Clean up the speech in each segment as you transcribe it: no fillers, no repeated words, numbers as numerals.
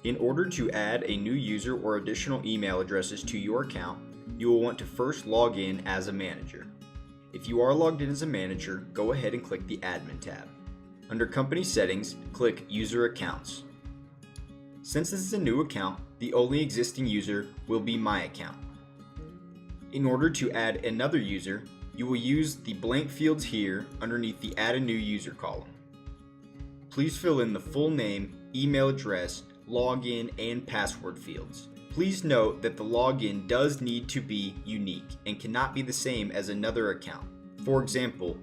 In order to add a new user or additional email addresses to your account, you will want to first log in as a manager. If you are logged in as a manager, go ahead and click the Admin tab. Under Company Settings, click User Accounts. Since this is a new account, the only existing user will be my account. In order to add another user, you will use the blank fields here underneath the Add a New User column. Please fill in the full name, email address, login, and password fields. Please note that the login does need to be unique and cannot be the same as another account. For example,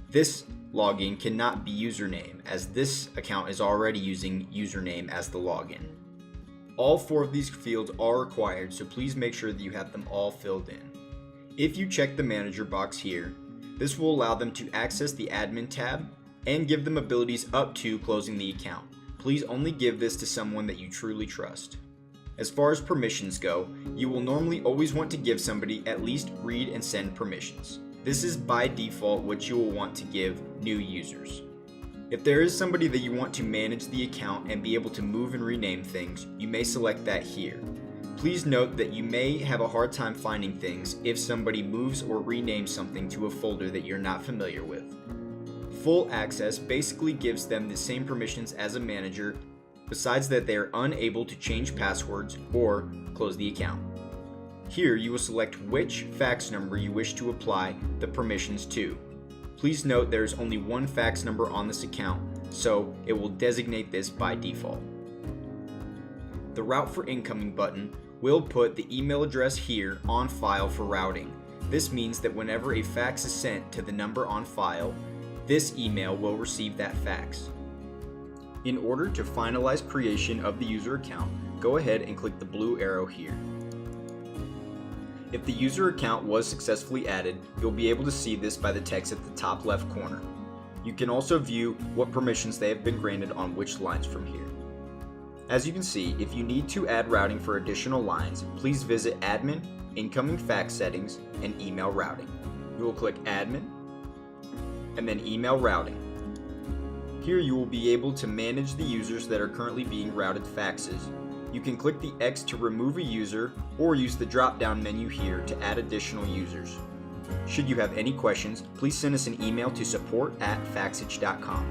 this login cannot be username, as this account is already using username as the login. All 4 of these fields are required, so please make sure that you have them all filled in. If you check the manager box here, this will allow them to access the admin tab and give them abilities up to closing the account. Please only give this to someone that you truly trust. As far as permissions go, you will normally always want to give somebody at least read and send permissions. This is by default what you will want to give new users. If there is somebody that you want to manage the account and be able to move and rename things, you may select that here. Please note that you may have a hard time finding things if somebody moves or renames something to a folder that you're not familiar with. Full access basically gives them the same permissions as a manager, besides that they are unable to change passwords or close the account. Here you will select which fax number you wish to apply the permissions to. Please note there is only one fax number on this account, so it will designate this by default. The Route for Incoming button will put the email address here on file for routing. This means that whenever a fax is sent to the number on file, this email will receive that fax. In order to finalize creation of the user account, go ahead and click the blue arrow here. If the user account was successfully added, you'll be able to see this by the text at the top left corner. You can also view what permissions they have been granted on which lines from here. As you can see, if you need to add routing for additional lines, please visit Admin, Incoming Fax Settings, and Email Routing. You will click Admin, and then Email Routing. Here you will be able to manage the users that are currently being routed faxes. You can click the X to remove a user, or use the drop-down menu here to add additional users. Should you have any questions, please send us an email to support@faxage.com.